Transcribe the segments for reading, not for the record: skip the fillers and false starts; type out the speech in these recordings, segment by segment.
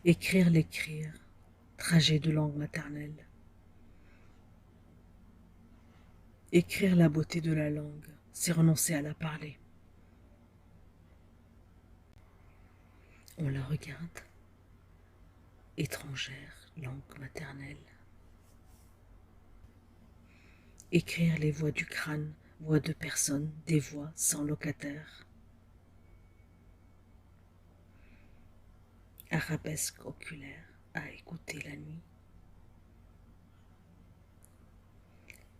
Écrire, l'écrire, trajet de langue maternelle. Écrire la beauté de la langue, c'est renoncer à la parler. On la regarde, étrangère, langue maternelle. Écrire les voix du crâne, voix de personnes, des voix sans locataire. Arabesque oculaire à écouter la nuit.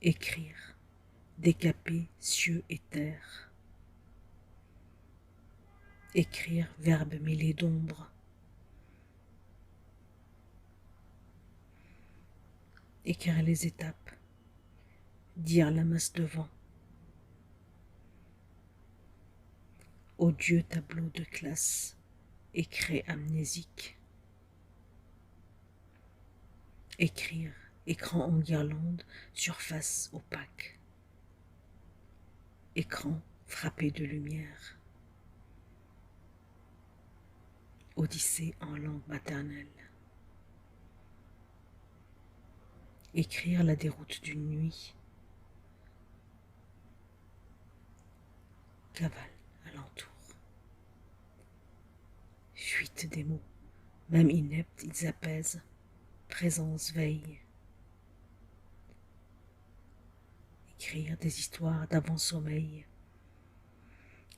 Écrire, décaper cieux et terre. Écrire, verbe mêlé d'ombre. Écrire les étapes, dire la masse de vent. Odieux tableau de classe, écrit amnésique. Écrire, écran en guirlande, surface opaque. Écran frappé de lumière. Odyssée en langue maternelle. Écrire la déroute d'une nuit. Cavale alentour. Fuite des mots, même ineptes, ils apaisent. Présence veille. Écrire des histoires d'avant-sommeil.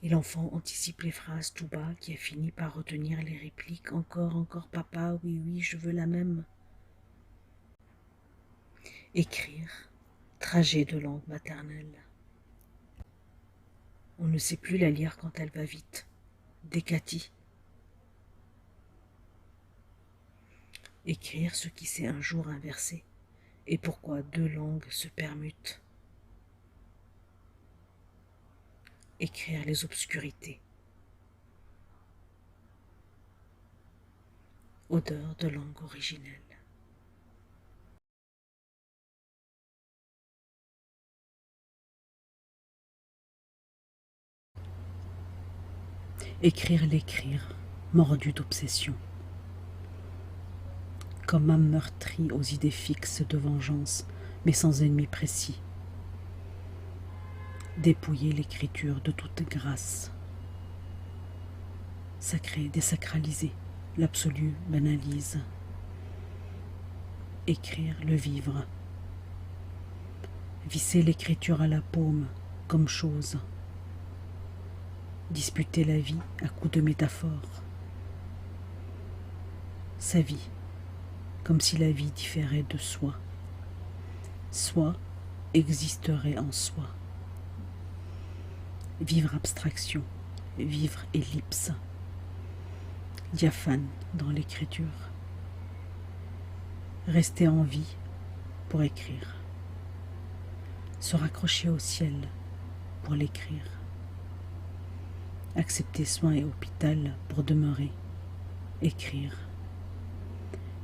Et l'enfant anticipe les phrases tout bas qui a fini par retenir les répliques. Encore, encore papa, oui, oui, je veux la même. Écrire, trajet de langue maternelle. On ne sait plus la lire quand elle va vite. Décati. Écrire ce qui s'est un jour inversé et pourquoi deux langues se permutent. Écrire les obscurités. Odeur de langue originelle. Écrire l'écrire, mordu d'obsession. Comme âme meurtrie aux idées fixes de vengeance, mais sans ennemi précis. Dépouiller l'écriture de toute grâce. Sacré, désacraliser, l'absolu banalise. Écrire le vivre. Visser l'écriture à la paume comme chose. Disputer la vie à coups de métaphores. Sa vie, comme si la vie différait de soi. Soi existerait en soi. Vivre abstraction, vivre ellipse. Diaphane dans l'écriture. Rester en vie pour écrire. Se raccrocher au ciel pour l'écrire. Accepter soins et hôpital pour demeurer, écrire.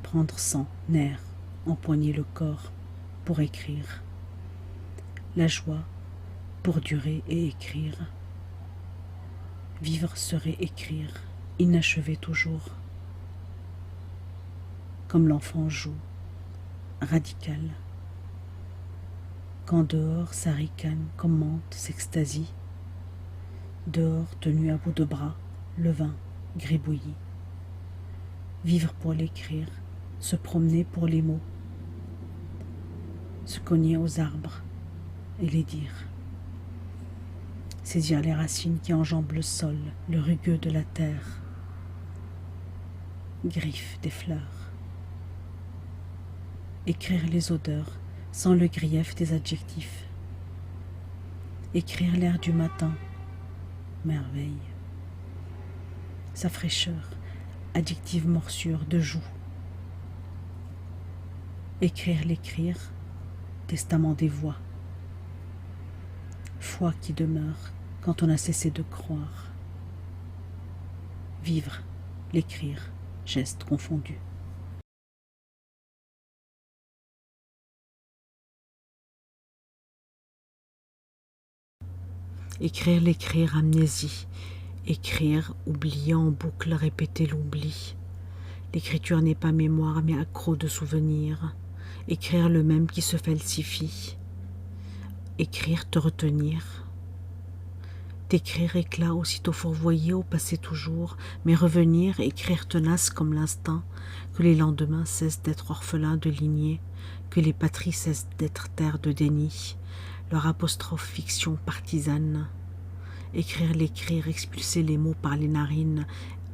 Prendre sang, nerfs, empoigner le corps pour écrire. La joie pour durer et écrire. Vivre serait écrire, inachevé toujours. Comme l'enfant joue, radical. Quand dehors sa ricane commente, s'extasie. Dehors, tenu à bout de bras, le vin gribouillis. Vivre pour l'écrire, se promener pour les mots. Se cogner aux arbres et les dire. Saisir les racines qui enjambent le sol, le rugueux de la terre. Griffes des fleurs. Écrire les odeurs sans le grief des adjectifs. Écrire l'air du matin, merveille. Sa fraîcheur, adjective morsure de joue. Écrire l'écrire, testament des voix. Foi qui demeure quand on a cessé de croire. Vivre, l'écrire, gestes confondus. Écrire l'écrire, amnésie. Écrire, oubliant en boucle, répéter l'oubli. L'écriture n'est pas mémoire, mais accro de souvenirs. Écrire le même qui se falsifie. Écrire, te retenir. T'écrire éclat aussitôt fourvoyé au passé toujours, mais revenir, écrire tenace comme l'instinct, que les lendemains cessent d'être orphelins de lignée, que les patries cessent d'être terre de déni, leur apostrophe fiction partisane. Écrire l'écrire, expulser les mots par les narines,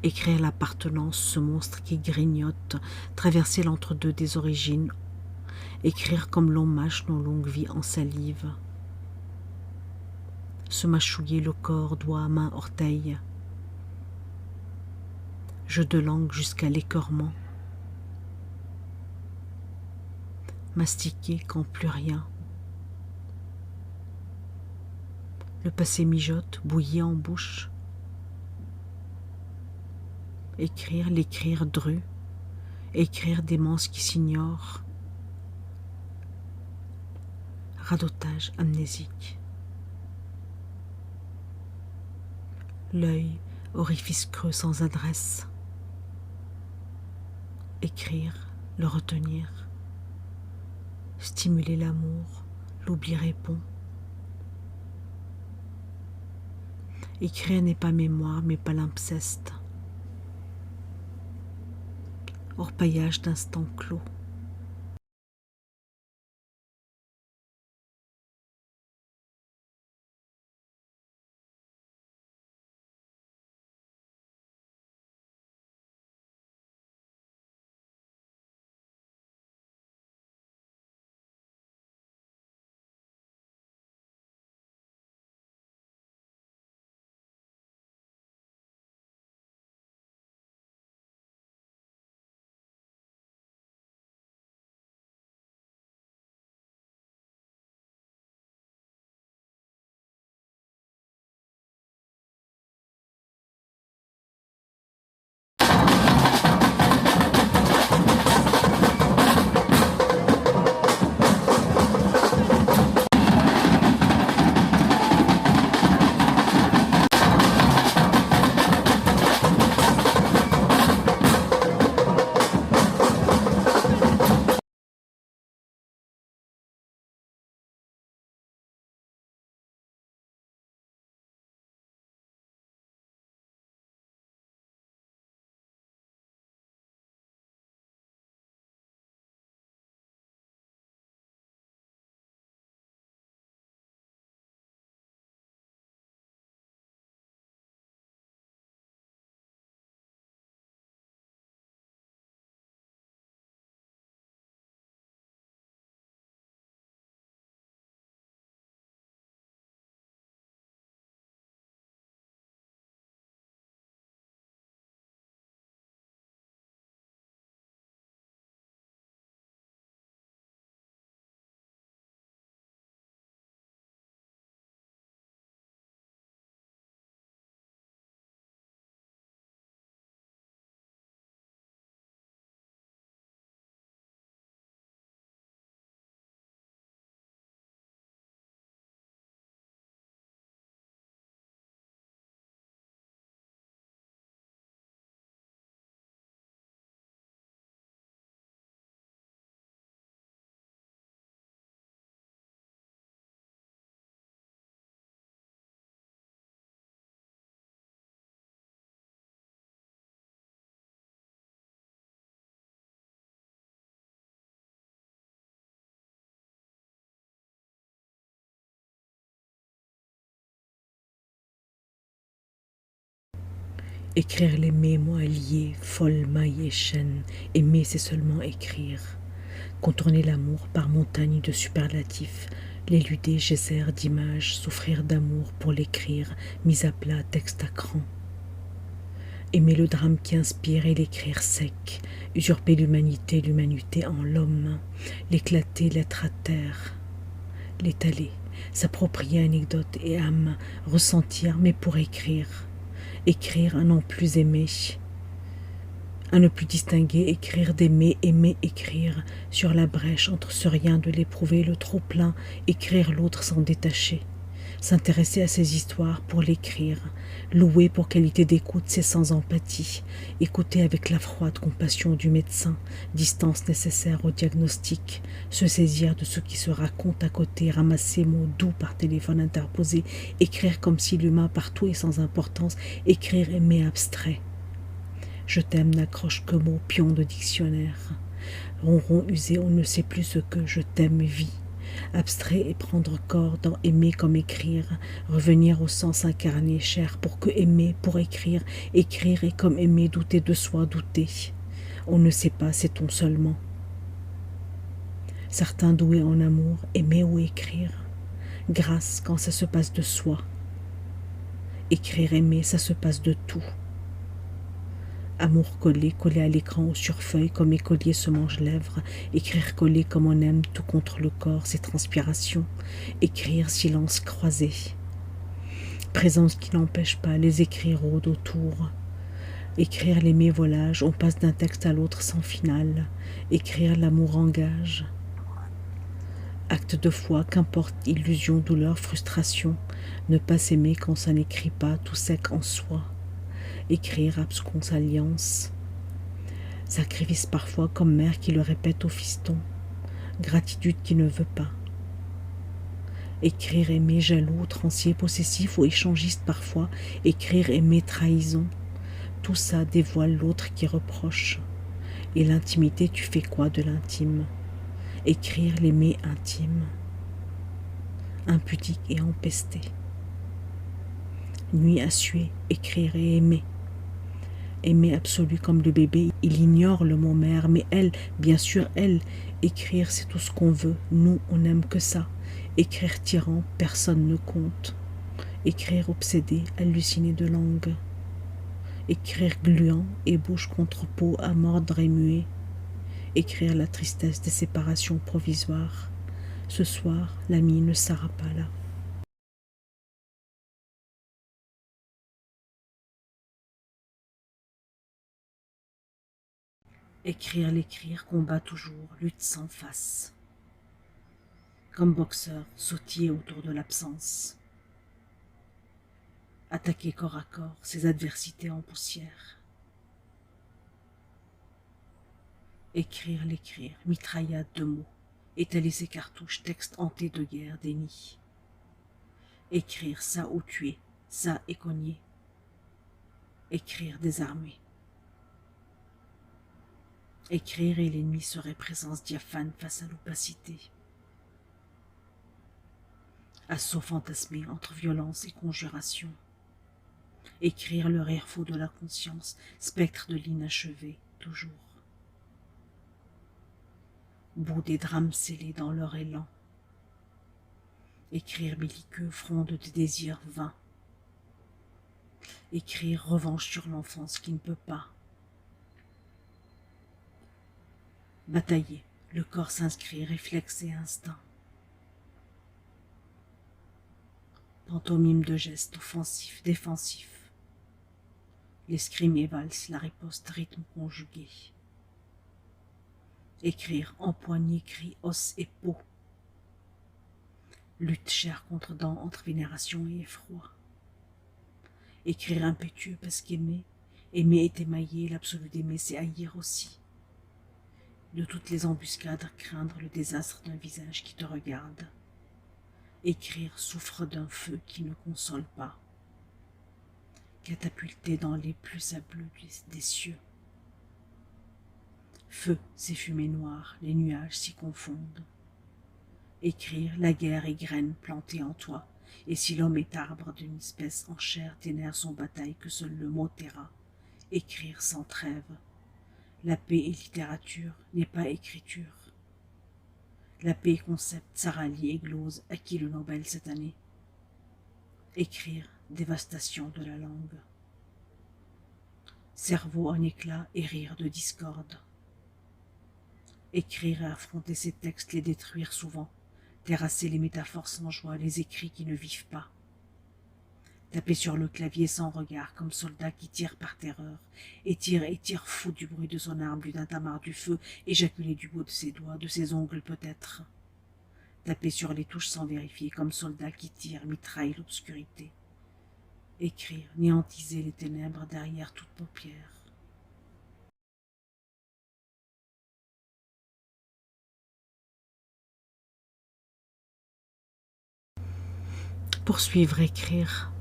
écrire l'appartenance, ce monstre qui grignote, traverser l'entre-deux des origines, écrire comme l'on mâche nos longues vies en salive. Se mâchouiller le corps, doigts, mains, orteils. Jeu de langue jusqu'à l'écœurement. Mastiquer quand plus rien. Le passé mijote, bouilli en bouche. Écrire, l'écrire dru. Écrire démence qui s'ignore. Radotage amnésique. L'œil, orifice creux sans adresse. Écrire, le retenir. Stimuler l'amour, l'oubli répond. Écrire n'est pas mémoire, mais palimpseste. Orpaillage d'instants clos. Écrire les mots liés, folle, maille et chaîne. Aimer, c'est seulement écrire. Contourner l'amour par montagne de superlatifs. L'éluder, geyser d'images. Souffrir d'amour pour l'écrire. Mise à plat, texte à cran. Aimer le drame qui inspire et l'écrire sec. Usurper l'humanité en l'homme. L'éclater, l'être à terre. L'étaler. S'approprier anecdote et âme. Ressentir, mais pour écrire. Écrire un non plus aimer, un ne plus distinguer, écrire d'aimer, aimer, écrire, sur la brèche entre ce rien de l'éprouver, le trop plein, écrire l'autre sans détacher, s'intéresser à ses histoires pour l'écrire, louer pour qualité d'écoute ses sans empathie, écouter avec la froide compassion du médecin, distance nécessaire au diagnostic, se saisir de ce qui se raconte à côté, ramasser mots doux par téléphone interposé, écrire comme si l'humain partout est sans importance, écrire aimer abstrait. Je t'aime n'accroche que mots, pion de dictionnaire. Ronron usé, on ne sait plus ce que je t'aime vit. Abstrait et prendre corps dans aimer comme écrire, revenir au sens incarné, cher, pour que aimer, pour écrire, écrire et comme aimer, douter de soi, douter. On ne sait pas, sait-on seulement. Certains doués en amour, aimer ou écrire, grâce quand ça se passe de soi. Écrire, aimer, ça se passe de tout. Amour collé, collé à l'écran ou sur feuille comme écolier se mange lèvres, écrire collé comme on aime tout contre le corps, ses transpirations, écrire silence croisé. Présence qui n'empêche pas, les écrits rôdent autour. Écrire l'aimer volage, on passe d'un texte à l'autre sans finale. Écrire l'amour engage. Acte de foi, qu'importe illusion, douleur, frustration, ne pas s'aimer quand ça n'écrit pas, tout sec en soi. Écrire absconce alliance, sacrifice parfois comme mère qui le répète au fiston, gratitude qui ne veut pas. Écrire aimer jaloux, transier, possessif ou échangiste parfois, écrire aimer trahison, tout ça dévoile l'autre qui reproche. Et l'intimité, tu fais quoi de l'intime? Écrire l'aimer intime, impudique et empesté. Nuit à suer, écrire et aimer. Aimer absolu comme le bébé, il ignore le mot mère, mais elle, bien sûr elle, écrire c'est tout ce qu'on veut, nous on n'aime que ça. Écrire tyran, personne ne compte. Écrire obsédé, halluciné de langue. Écrire gluant et bouche contre peau à mordre et muet. Écrire la tristesse des séparations provisoires. Ce soir, l'ami ne sera pas là. Écrire l'écrire, combat toujours, lutte sans face. Comme boxeur, sautiller autour de l'absence. Attaquer corps à corps ses adversités en poussière. Écrire l'écrire, mitraillade de mots, étaler ses cartouches, texte hanté de guerre, déni. Écrire ça ou tuer, ça et cogner. Écrire désarmé. Écrire et l'ennemi serait présence diaphane face à l'opacité. Assaut fantasmé entre violence et conjuration. Écrire le rire faux de la conscience, spectre de l'inachevé, toujours. Bout des drames scellés dans leur élan. Écrire belliqueux, fronde de désirs vains. Écrire revanche sur l'enfance qui ne peut pas. Batailler, le corps s'inscrit, réflexe et instinct. Pantomime de gestes offensifs, défensifs. L'escrime et valse, la riposte, rythme conjugué. Écrire, empoigner, cri, os et peau. Lutte chair contre dent entre vénération et effroi. Écrire impétueux parce qu'aimer, aimer est émaillé, l'absolu d'aimer c'est haïr aussi. De toutes les embuscades, craindre le désastre d'un visage qui te regarde. Écrire souffre d'un feu qui ne console pas. Catapulté dans les plus sableux des cieux. Feu, ces fumées noires, les nuages s'y confondent. Écrire, la guerre est graine plantée en toi, et si l'homme est arbre d'une espèce en chair, tes nerfs sont bataille que seul le mot taira. Écrire sans trêve. La paix est littérature, n'est pas écriture. La paix est concept, Sarali églose, à qui le Nobel cette année. Écrire, dévastation de la langue. Cerveau en éclat et rire de discorde. Écrire et affronter ces textes, les détruire souvent, terrasser les métaphores sans joie, les écrits qui ne vivent pas. Taper sur le clavier sans regard, comme soldat qui tire par terreur, et tire fou du bruit de son arme, du tintamarre du feu, éjaculer du bout de ses doigts, de ses ongles peut-être. taper sur les touches sans vérifier, comme soldat qui tire, mitraille l'obscurité. Écrire, néantiser les ténèbres derrière toute paupière. Poursuivre, écrire.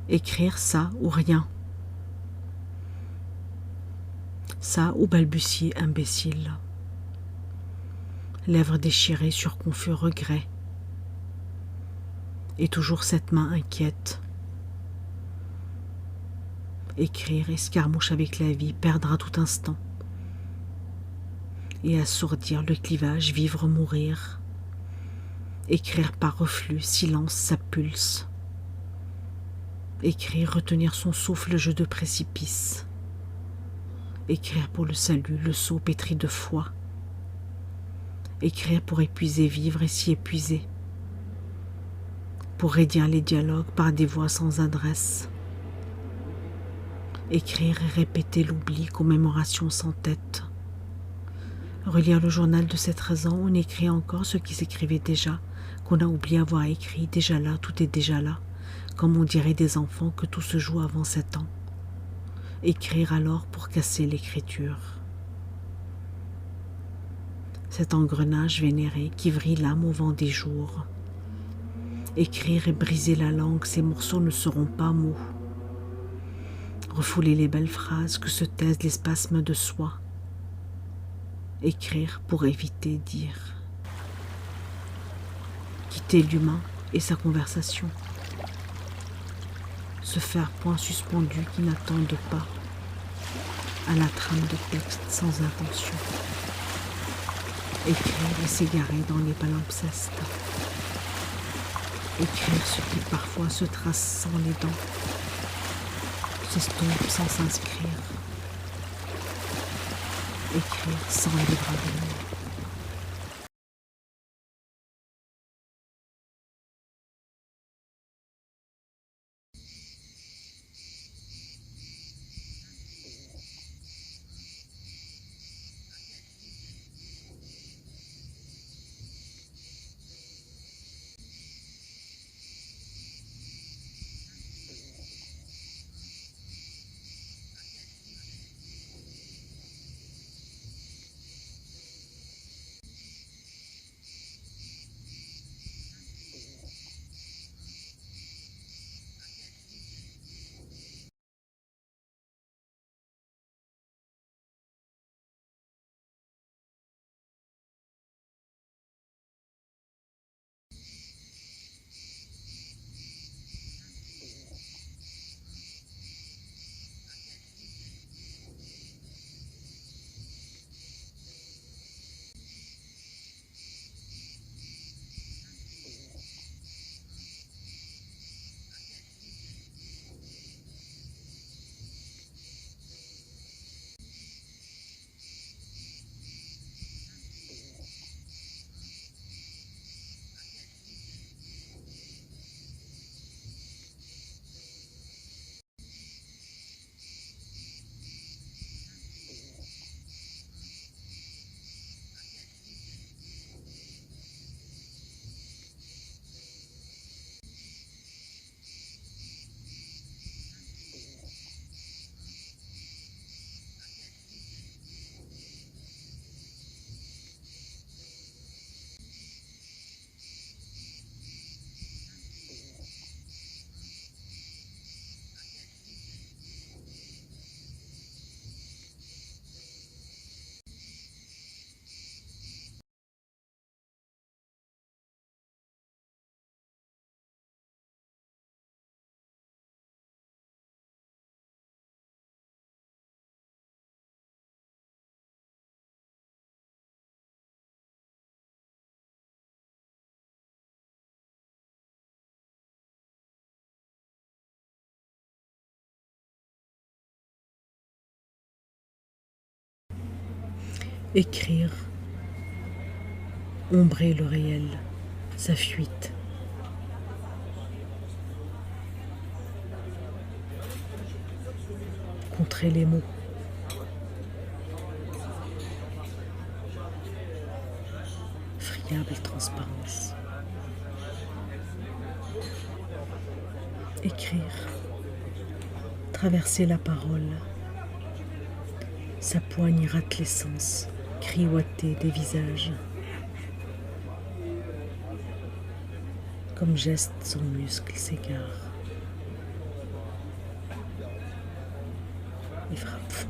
Écrire ça ou rien. Ça ou balbutier imbécile. Lèvres déchirées sur confus regret. Et toujours cette main inquiète. Écrire, escarmouche avec la vie, perdre à tout instant. Et assourdir le clivage, vivre, mourir. Écrire par reflux, silence, sa pulse. Écrire, retenir son souffle, jeu de précipice. Écrire pour le salut, le seau pétri de foi. Écrire pour épuiser, vivre et s'y épuiser. Pour raidir les dialogues par des voix sans adresse. Écrire et répéter l'oubli, commémoration sans tête. Relire le journal de ces 13 ans, on écrit encore ce qui s'écrivait déjà, qu'on a oublié avoir écrit, déjà là, tout est déjà là, comme on dirait des enfants que tout se joue avant 7 ans. Écrire alors pour casser l'écriture. Cet engrenage vénéré qui vrille l'âme au vent des jours. Écrire et briser la langue, ces morceaux ne seront pas mots. Refouler les belles phrases que se taisent les spasmes de soi. Écrire pour éviter dire. Quitter l'humain et sa conversation. Se faire point suspendu qui n'attendent pas à la trame de texte sans intention. Écrire et s'égarer dans les palimpsestes. Écrire ce qui parfois se trace sans les dents, s'estompe sans s'inscrire. Écrire sans livre à venir. Écrire, ombrer le réel, sa fuite. Contrer les mots. effroyable transparence. Écrire, traverser la parole, sa poigne rate l'essence, cri ouaté des visages. Comme geste, son muscle s'égare et frappe fond.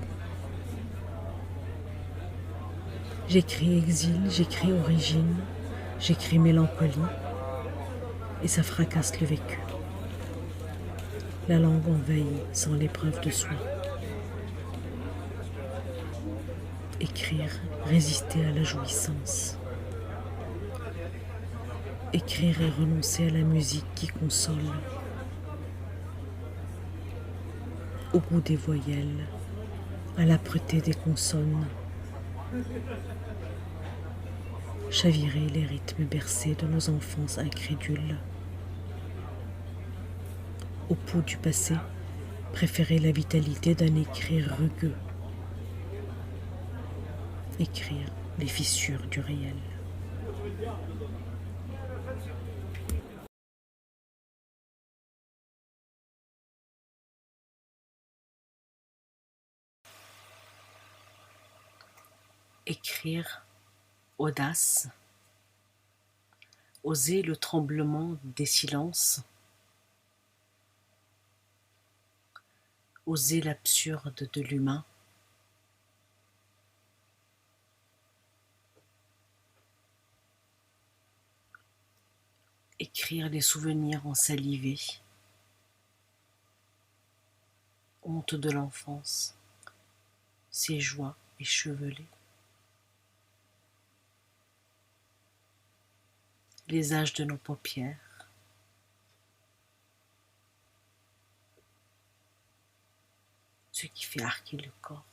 J'écris exil, j'écris origine, j'écris mélancolie, et ça fracasse le vécu. La langue envahit sans l'épreuve de soi. Écrire, résister à la jouissance. Écrire et renoncer à la musique qui console. Au bout des voyelles, à l'âpreté des consonnes. Chavirer les rythmes bercés de nos enfances incrédules. Au pouls du passé, préférer la vitalité d'un écrire rugueux. Écrire les fissures du réel. Écrire, audace, oser le tremblement des silences, oser l'absurde de l'humain, écrire les souvenirs ensalivés, honte de l'enfance, ses joies échevelées. Les âges de nos paupières, ce qui fait arquer le corps.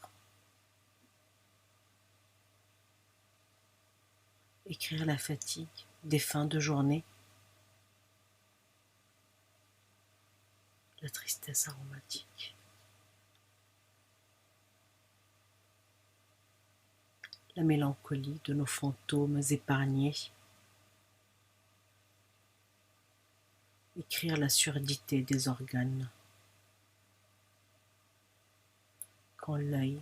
Écrire la fatigue des fins de journée, la tristesse aromatique. La mélancolie de nos fantômes épargnés. Écrire la surdité des organes. Quand l'œil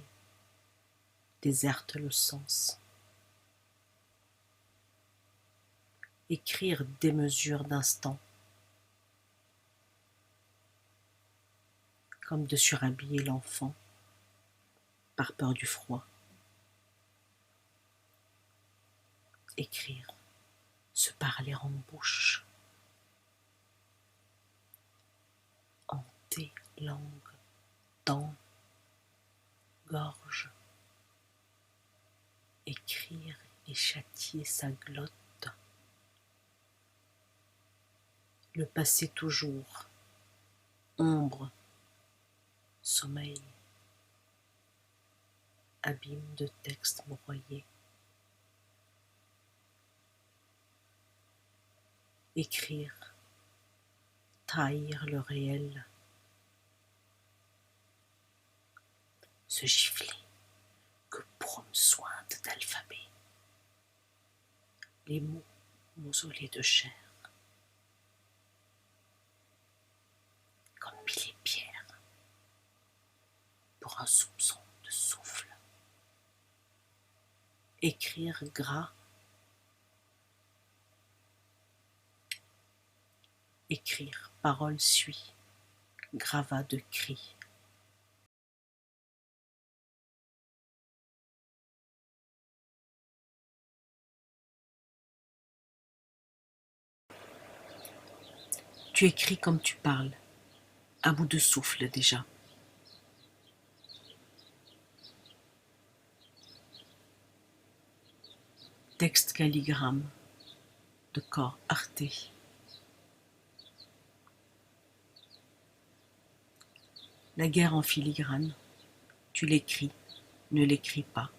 déserte le sens. Écrire des mesures d'instant. Comme de surhabiller l'enfant par peur du froid. Écrire, se parler en bouche. Hanter langue, dents, gorge. Écrire et châtier sa glotte. Le passé toujours, ombre, sommeil, abîme de textes broyés. Écrire, trahir le réel, se gifler que prône sointe d'alphabet, les mots mausolés de chair, comme piliers pierres pour un soupçon de souffle. Écrire gras, écrire parole suit, gravat de cris. Tu écris comme tu parles, à bout de souffle déjà. Texte calligramme de corps heurté. La guerre en filigrane, tu l'écris, ne l'écris pas.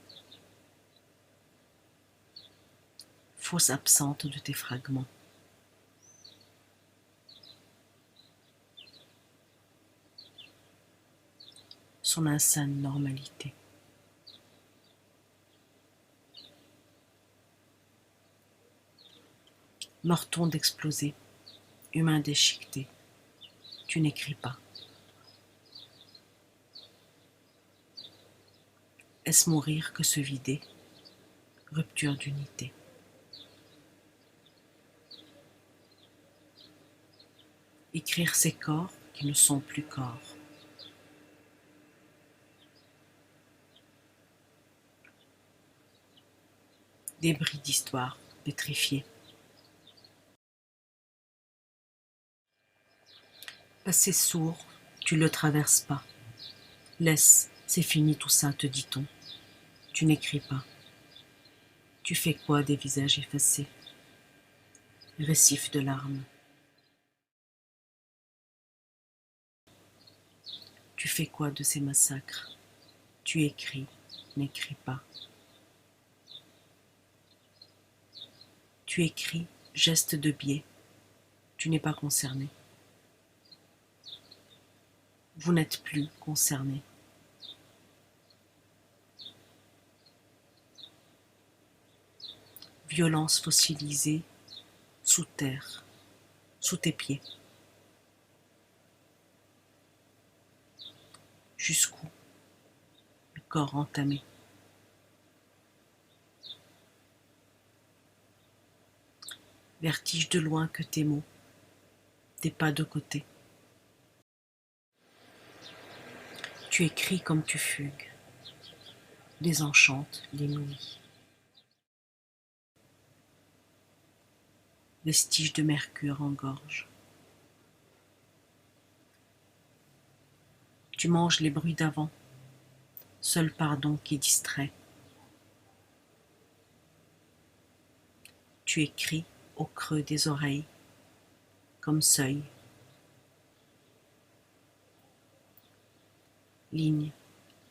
Fausse absente de tes fragments. Son insane normalité. Meurt-on d'exploser, humain déchiqueté, tu n'écris pas. Est-ce mourir que se vider, rupture d'unité? Écrire ces corps qui ne sont plus corps. Débris d'histoire pétrifiés. Passé sourd, tu le traverses pas. Laisse, c'est fini tout ça, te dit-on. Tu n'écris pas. Tu fais quoi des visages effacés? Récif de larmes. Tu fais quoi de ces massacres? Tu écris, n'écris pas. Tu écris, geste de biais. Tu n'es pas concerné. Vous n'êtes plus concerné. Violence fossilisée, sous terre, sous tes pieds. Jusqu'où? Le corps entamé. Vertige de loin que tes mots, tes pas de côté. Tu écris comme tu fugues, désenchante les nuits. Vestige de mercure en gorge. Tu manges les bruits d'avant, seul pardon qui distrait. Tu écris au creux des oreilles, comme seuil. Ligne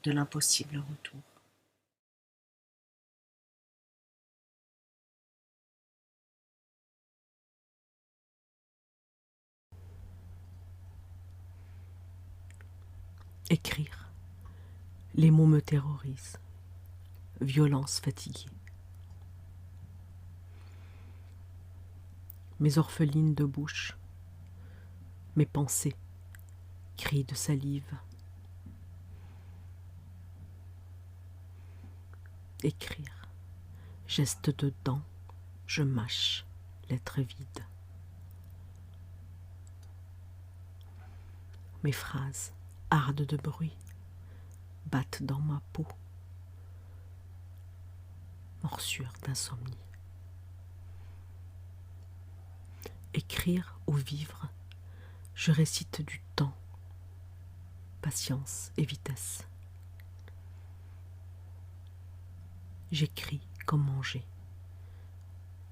de l'impossible retour. Écrire. Les mots me terrorisent. Violence fatiguée. Mes orphelines de bouche, mes pensées, cris de salive. Écrire. Geste de dents, je mâche, lettre vide. Mes phrases, hardes de bruit, battent dans ma peau. Morsure d'insomnie. Écrire ou vivre, je récite du temps, patience et vitesse. J'écris comme manger.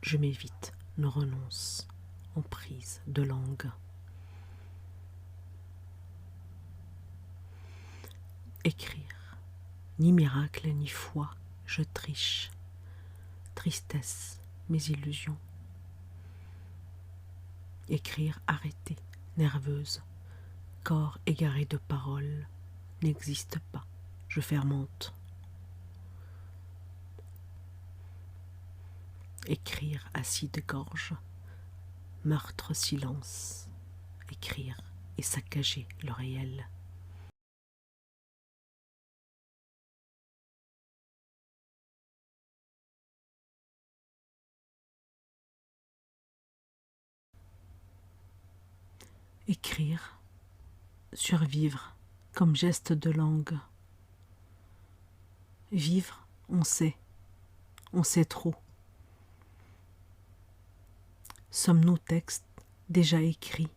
Je m'évite, ne renonce, en prise de langue. Écrire, ni miracle ni foi, je triche. Tristesse, mes illusions. Écrire arrêté, nerveuse, corps égaré de paroles, n'existe pas, je fermente. Écrire assis de gorge, meurtre silence, écrire et saccager le réel. Écrire, survivre comme geste de langue. Vivre, on sait trop. Sommes-nous textes déjà écrits?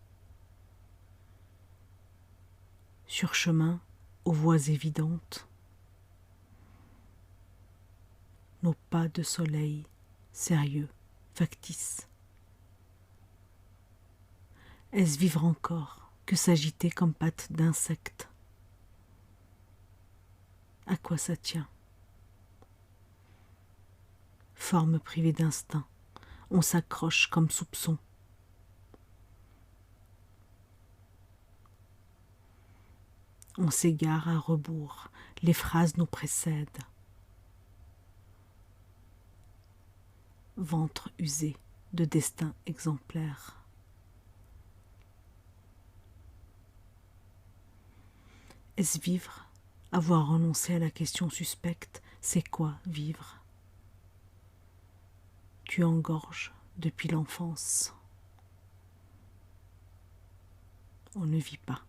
Sur chemin aux voies évidentes, nos pas de soleil, sérieux, factices. Est-ce vivre encore que s'agiter comme pattes d'insectes? À quoi ça tient? Forme privée d'instinct, on s'accroche comme soupçon. On s'égare à rebours, les phrases nous précèdent. Ventre usé, de destin exemplaire. Est-ce vivre? Avoir renoncé à la question suspecte, c'est quoi vivre? Tu engorges depuis l'enfance. On ne vit pas.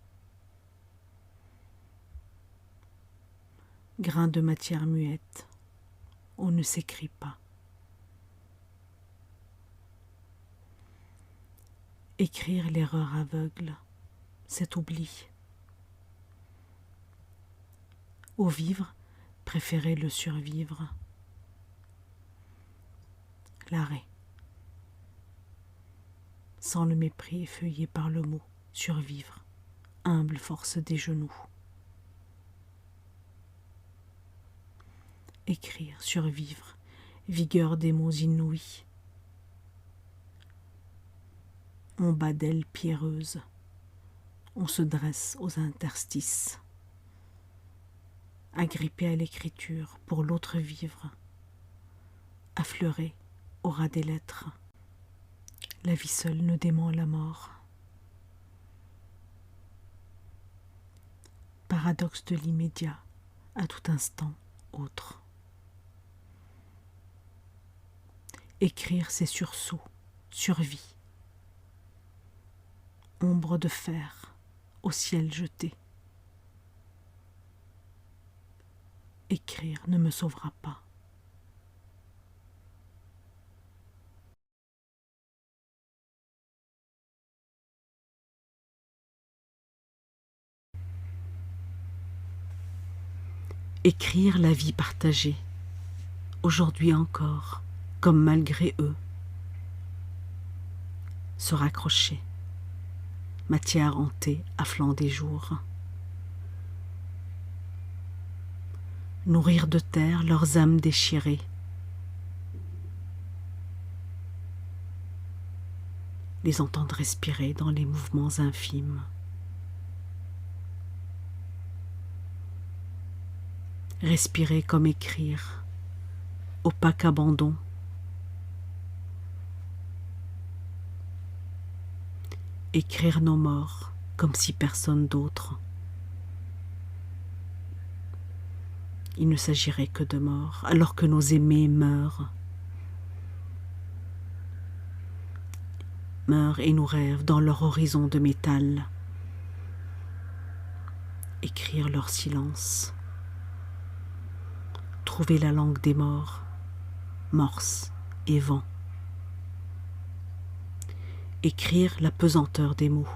Grain de matière muette, on ne s'écrit pas. Écrire l'erreur aveugle, c'est oubli. Au vivre, préférer le survivre. L'arrêt. Sans le mépris effeuillé par le mot survivre, humble force des genoux. Écrire, survivre, vigueur des mots inouïs. On bat d'ailes pierreuses, on se dresse aux interstices. Agrippé à l'écriture pour l'autre vivre, affleuré au ras des lettres. La vie seule ne dément la mort. Paradoxe de l'immédiat, à tout instant autre. Écrire ses sursauts, survie. Ombre de fer, au ciel jeté. Écrire ne me sauvera pas. Écrire la vie partagée, aujourd'hui encore, comme malgré eux. Se raccrocher, matière hantée à flanc des jours. Nourrir de terre leurs âmes déchirées. Les entendre respirer dans les mouvements infimes. Respirer comme écrire, opaque abandon. Écrire nos morts comme si personne d'autre. Il ne s'agirait que de mort, alors que nos aimés meurent. Meurent et nous rêvent dans leur horizon de métal. Écrire leur silence. Trouver la langue des morts, morse et vent. Écrire la pesanteur des mots.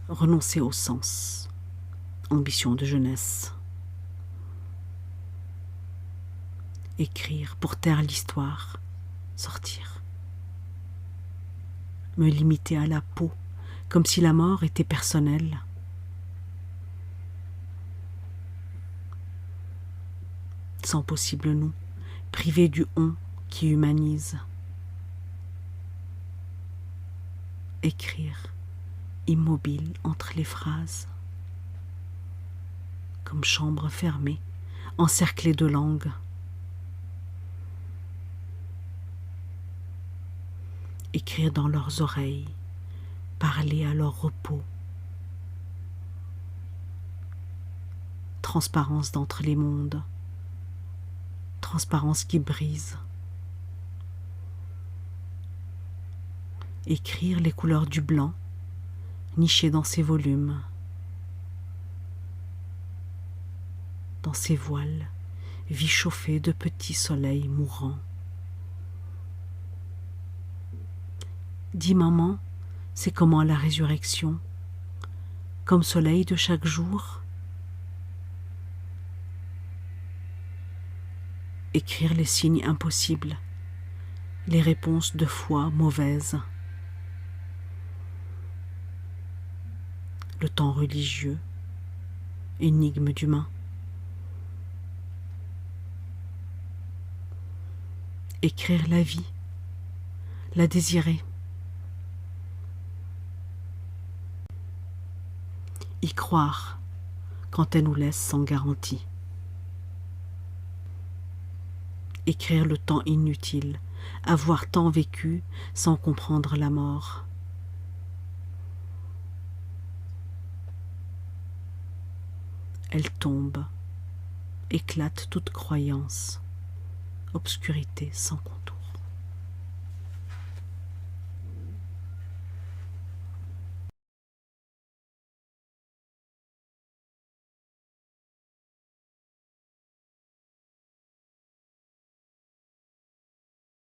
Renoncer au sens, ambition de jeunesse. Écrire pour taire l'histoire, sortir. Me limiter à la peau, comme si la mort était personnelle. Sans possible nous, privé du on qui humanise. Écrire, immobile entre les phrases, comme chambre fermée, encerclée de langues. Écrire dans leurs oreilles, parler à leur repos. Transparence d'entre les mondes, transparence qui brise. Écrire les couleurs du blanc, niché dans ses volumes, dans ses voiles, vie chauffée de petits soleils mourants. Dis maman, c'est comment la résurrection, comme soleil de chaque jour. Écrire les signes impossibles, les réponses de foi mauvaises. Le temps religieux, énigme d'humain. Écrire la vie, la désirer. Y croire quand elle nous laisse sans garantie. écrire le temps inutile, avoir tant vécu sans comprendre la mort. Elle tombe, éclate toute croyance, obscurité sans contour.